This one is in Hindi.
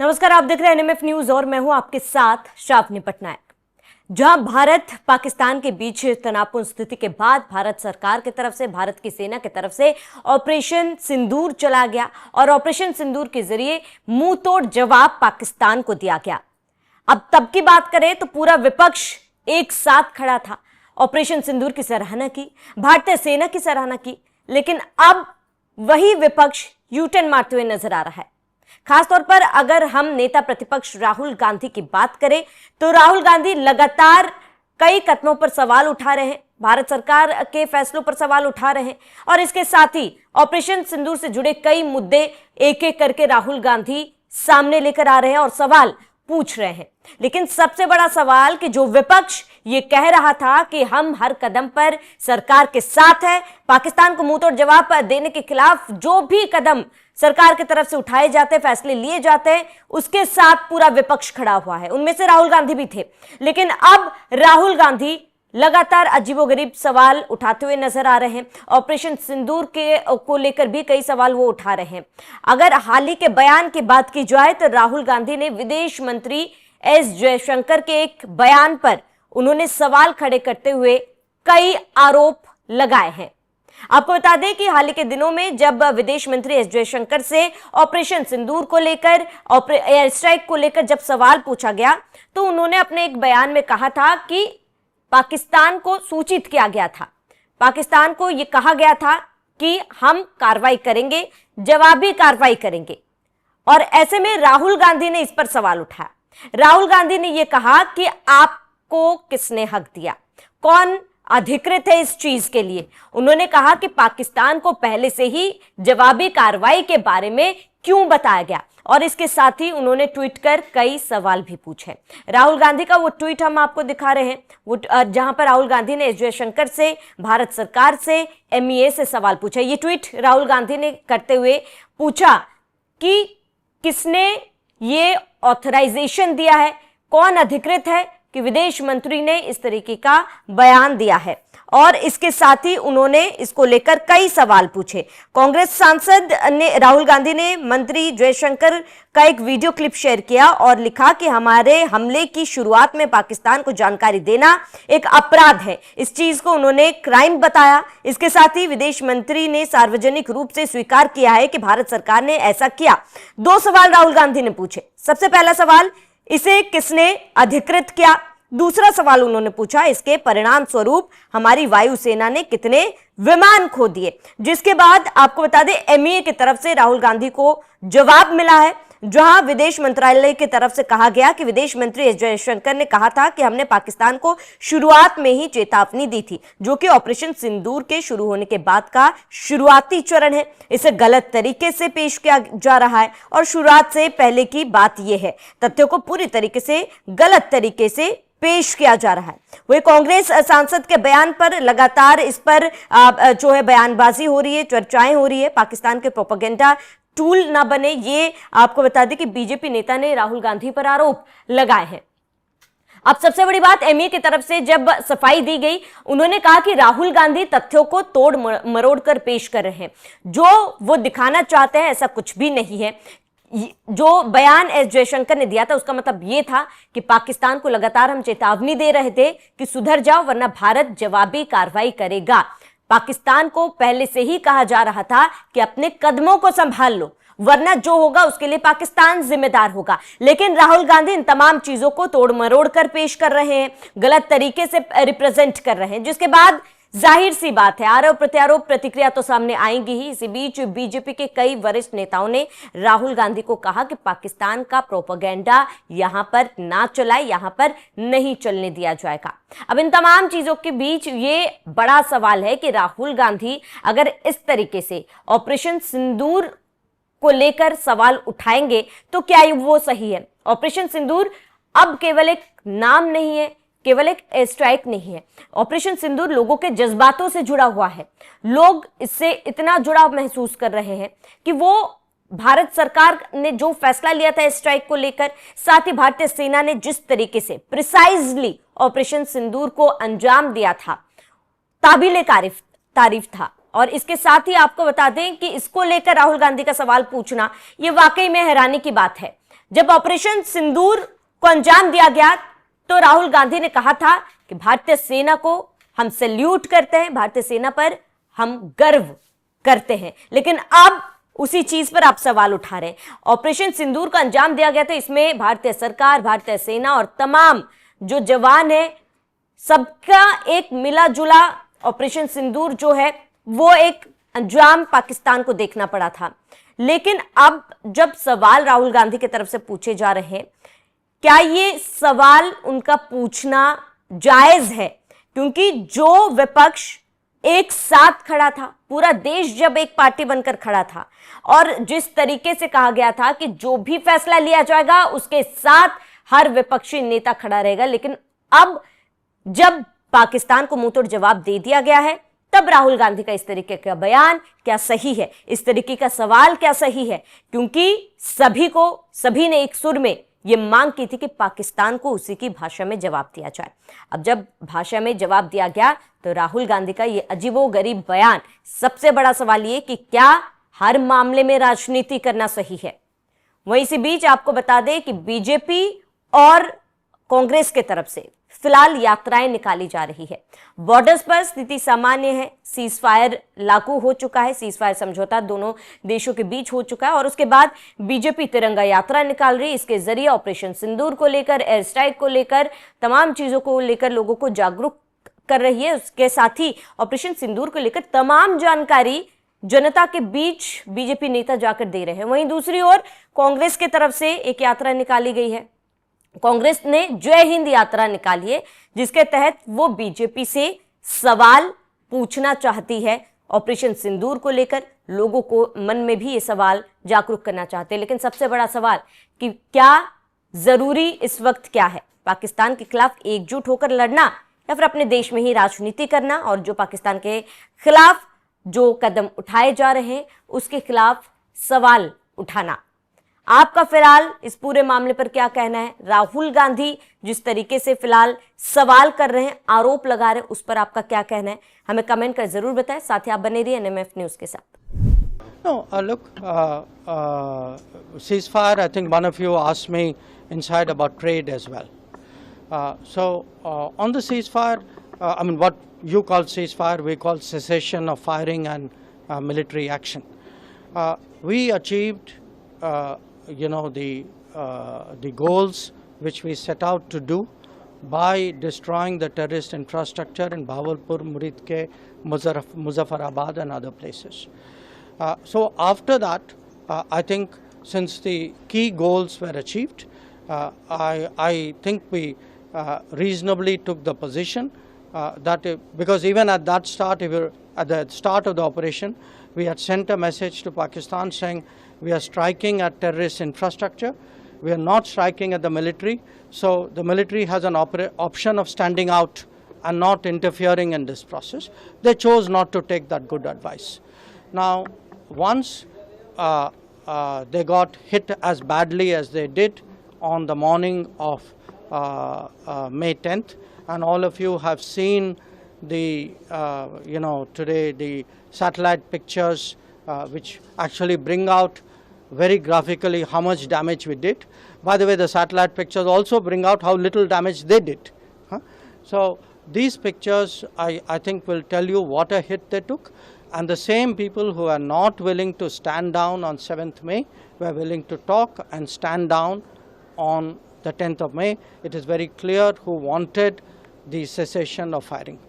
नमस्कार, आप देख रहे हैं एनएमएफ न्यूज और मैं हूं आपके साथ श्रावणी पटनायक। जहां भारत पाकिस्तान के बीच तनावपूर्ण स्थिति के बाद भारत सरकार की तरफ से, भारत की सेना की तरफ से ऑपरेशन सिंदूर चला गया और ऑपरेशन सिंदूर के जरिए मुंह तोड़ जवाब पाकिस्तान को दिया गया। अब तब की बात करें तो पूरा विपक्ष एक साथ खड़ा था, ऑपरेशन सिंदूर की सराहना की, भारतीय सेना की सराहना की, लेकिन अब वही विपक्ष यूटर्न मारते हुए नजर आ रहा है। खासतौर पर अगर हम नेता प्रतिपक्ष राहुल गांधी की बात करें तो राहुल गांधी लगातार कई कदमों पर सवाल उठा रहे हैं, भारत सरकार के फैसलों पर सवाल उठा रहे हैं और इसके साथ ही ऑपरेशन सिंदूर से जुड़े कई मुद्दे एक एक करके राहुल गांधी सामने लेकर आ रहे हैं और सवाल पूछ रहे हैं। लेकिन सबसे बड़ा सवाल कि जो विपक्ष ये कह रहा था कि हम हर कदम पर सरकार के साथ है, पाकिस्तान को मुंहतोड़ जवाब देने के खिलाफ जो भी कदम सरकार की तरफ से उठाए जाते हैं, फैसले लिए जाते हैं, उसके साथ पूरा विपक्ष खड़ा हुआ है। उनमें से राहुल गांधी भी थे। लेकिन अब राहुल गांधी लगातार अजीबोगरीब सवाल उठाते हुए नजर आ रहे हैं। ऑपरेशन सिंदूर को लेकर भी कई सवाल वो उठा रहे हैं। अगर हाल ही के बयान की बात की जाए तो राहुल गांधी ने विदेश मंत्री एस जयशंकर के एक बयान पर उन्होंने सवाल खड़े करते हुए कई आरोप लगाए हैं। आपको बता दें कि हाल ही के दिनों में जब विदेश मंत्री एस जयशंकर से ऑपरेशन सिंदूर को लेकर, एयर स्ट्राइक को लेकर जब सवाल पूछा गया तो उन्होंने अपने एक बयान में कहा था कि पाकिस्तान को सूचित किया गया था, पाकिस्तान को यह कहा गया था कि हम कार्रवाई करेंगे, जवाबी कार्रवाई करेंगे। और ऐसे में राहुल गांधी ने इस पर सवाल उठाया। राहुल गांधी ने यह कहा कि आपको किसने हक दिया, कौन अधिकृत है इस चीज के लिए। उन्होंने कहा कि पाकिस्तान को पहले से ही जवाबी कार्रवाई के बारे में क्यों बताया गया और इसके साथ ही उन्होंने ट्वीट कर कई सवाल भी पूछे। राहुल गांधी का वो ट्वीट हम आपको दिखा रहे हैं, वो जहां पर राहुल गांधी ने एस जयशंकर से, भारत सरकार से, एमईए से सवाल पूछा। ये ट्वीट राहुल गांधी ने करते हुए पूछा कि किसने ये ऑथराइजेशन दिया है, कौन अधिकृत है कि विदेश मंत्री ने इस तरीके का बयान दिया है। और इसके साथ ही उन्होंने इसको लेकर कई सवाल पूछे। कांग्रेस सांसद ने, राहुल गांधी ने मंत्री जयशंकर का एक वीडियो क्लिप शेयर किया और लिखा कि हमारे हमले की शुरुआत में पाकिस्तान को जानकारी देना एक अपराध है। इस चीज को उन्होंने क्राइम बताया। इसके साथ ही विदेश मंत्री ने सार्वजनिक रूप से स्वीकार किया है कि भारत सरकार ने ऐसा किया। दो सवाल राहुल गांधी ने पूछे। सबसे पहला सवाल, इसे किसने अधिकृत किया। दूसरा सवाल उन्होंने पूछा, इसके परिणाम स्वरूप हमारी वायुसेना ने कितने विमान खो दिए। जिसके बाद आपको बता दें एमईए की तरफ से राहुल गांधी को जवाब मिला है, जहां विदेश मंत्रालय की तरफ से कहा गया कि विदेश मंत्री एस जयशंकर ने कहा था कि हमने पाकिस्तान को शुरुआत में ही चेतावनी दी थी, जो कि ऑपरेशन सिंदूर के शुरू होने के बाद का शुरुआती चरण है। इसे गलत तरीके से पेश किया जा रहा है और शुरुआत से पहले की बात यह है, तथ्यों को पूरी तरीके से गलत तरीके से पेश किया जा रहा है। वही कांग्रेस सांसद के बयान पर लगातार इस पर जो है बयानबाजी हो रही है, चर्चाएं हो रही है। पाकिस्तान के प्रोपेगेंडा टूल ना बने, ये आपको बता दें कि बीजेपी नेता ने राहुल गांधी पर आरोप लगाए हैं। अब सबसे बड़ी बात, एमईए की तरफ से जब सफाई दी गई, उन्होंने कहा कि राहुल गांधी तथ्यों को तोड़ मरोड़ कर पेश कर रहे हैं, जो वो दिखाना चाहते हैं ऐसा कुछ भी नहीं है। जो बयान एस जयशंकर ने दिया था उसका मतलब यह था कि पाकिस्तान को लगातार हम चेतावनी दे रहे थे कि सुधर जाओ वरना भारत जवाबी कार्रवाई करेगा। पाकिस्तान को पहले से ही कहा जा रहा था कि अपने कदमों को संभाल लो, वरना जो होगा उसके लिए पाकिस्तान जिम्मेदार होगा। लेकिन राहुल गांधी इन तमाम चीजों को तोड़ मरोड़ कर पेश कर रहे हैं, गलत तरीके से रिप्रेजेंट कर रहे हैं, जिसके बाद जाहिर सी बात है आरोप प्रत्यारोप प्रतिक्रिया तो सामने आएंगी ही। इसी बीच बीजेपी के कई वरिष्ठ नेताओं ने राहुल गांधी को कहा कि पाकिस्तान का प्रोपेगेंडा यहां पर ना चलाए, यहां पर नहीं चलने दिया जाएगा। अब इन तमाम चीजों के बीच ये बड़ा सवाल है कि राहुल गांधी अगर इस तरीके से ऑपरेशन सिंदूर को लेकर सवाल उठाएंगे तो क्या वो सही है। ऑपरेशन सिंदूर अब केवल एक नाम नहीं है, केवल एक एयर स्ट्राइक नहीं है। ऑपरेशन सिंदूर लोगों के जज्बातों से जुड़ा हुआ है। लोग इससे इतना जुड़ाव महसूस कर रहे हैं कि वो भारत सरकार ने जो फैसला लिया था एयर स्ट्राइक को लेकर, साथ ही भारतीय सेना ने जिस तरीके से प्रिसाइजली ऑपरेशन सिंदूर को अंजाम दिया था, काबिले तारीफ था। और इसके साथ ही आपको बता दें कि इसको लेकर राहुल गांधी का सवाल पूछना ये वाकई में हैरानी की बात है। जब ऑपरेशन सिंदूर को अंजाम दिया गया तो राहुल गांधी ने कहा था कि भारतीय सेना को हम सैल्यूट करते हैं, भारतीय सेना पर हम गर्व करते हैं, लेकिन अब उसी चीज पर आप सवाल उठा रहे हैं। ऑपरेशन सिंदूर का अंजाम दिया गया था, इसमें भारतीय सरकार, भारतीय सेना और तमाम जो जवान है, सबका एक मिला जुला ऑपरेशन सिंदूर जो है वो एक अंजाम पाकिस्तान को देखना पड़ा था। लेकिन अब जब सवाल राहुल गांधी की तरफ से पूछे जा रहे हैं, क्या ये सवाल उनका पूछना जायज है? क्योंकि जो विपक्ष एक साथ खड़ा था, पूरा देश जब एक पार्टी बनकर खड़ा था और जिस तरीके से कहा गया था कि जो भी फैसला लिया जाएगा उसके साथ हर विपक्षी नेता खड़ा रहेगा, लेकिन अब जब पाकिस्तान को मुंहतोड़ जवाब दे दिया गया है, तब राहुल गांधी का इस तरीके का बयान क्या सही है, इस तरीके का सवाल क्या सही है? क्योंकि सभी ने एक सुर में यह मांग की थी कि पाकिस्तान को उसी की भाषा में जवाब दिया जाए। अब जब भाषा में जवाब दिया गया तो राहुल गांधी का यह अजीबोगरीब बयान, सबसे बड़ा सवाल ये कि क्या हर मामले में राजनीति करना सही है? वहीं इसी बीच आपको बता दें कि बीजेपी और कांग्रेस के तरफ से फिलहाल यात्राएं निकाली जा रही है। बॉर्डर्स पर स्थिति सामान्य है, सीज फायर लागू हो चुका है, सीज फायर समझौता दोनों देशों के बीच हो चुका है और उसके बाद बीजेपी तिरंगा यात्रा निकाल रही है। इसके जरिए ऑपरेशन सिंदूर को लेकर, एयर स्ट्राइक को लेकर, तमाम चीजों को लेकर लोगों को जागरूक कर रही है। उसके साथ ही ऑपरेशन सिंदूर को लेकर तमाम जानकारी जनता के बीच बीजेपी नेता जाकर दे रहे हैं। वहीं दूसरी ओर कांग्रेस की तरफ से एक यात्रा निकाली गई है। कांग्रेस ने जय हिंद यात्रा निकाली है, जिसके तहत वो बीजेपी से सवाल पूछना चाहती है ऑपरेशन सिंदूर को लेकर। लोगों को मन में भी ये सवाल जागरूक करना चाहते हैं। लेकिन सबसे बड़ा सवाल कि क्या जरूरी इस वक्त क्या है? पाकिस्तान के खिलाफ एकजुट होकर लड़ना या फिर अपने देश में ही राजनीति करना और जो पाकिस्तान के खिलाफ जो कदम उठाए जा रहे हैं उसके खिलाफ सवाल उठाना? आपका फिलहाल इस पूरे मामले पर क्या कहना है? राहुल गांधी जिस तरीके से फिलहाल सवाल कर रहे हैं, आरोप लगा रहे हैं, उस पर आपका क्या कहना है? हमें कमेंट कर जरूर बताएं। साथ ही आप बने रहिए एनएमएफ न्यूज के साथ। No, look, ceasefire, I think one of you asked me inside about trade as well. On the ceasefire, I mean what you call ceasefire, we call cessation of firing and military action. We achieved the goals which we set out to do by destroying the terrorist infrastructure in Bahawalpur, Muridke, Muzaffarabad and other places. So after that, I think since the key goals were achieved, I think we reasonably took the position that because even at that start, at the start of the operation, we had sent a message to Pakistan saying we are striking at terrorist infrastructure, we are not striking at the military. So the military has an option of standing out and not interfering in this process. They chose not to take that good advice. Now, once they got hit as badly as they did on the morning of May 10th, and all of you have seen the today the satellite pictures which actually bring out very graphically how much damage we did. By the way, the satellite pictures also bring out how little damage they did. So these pictures I think will tell you what a hit they took, and the same people who are not willing to stand down on 7th May were willing to talk and stand down on the 10th of May. It is very clear who wanted the cessation of firing.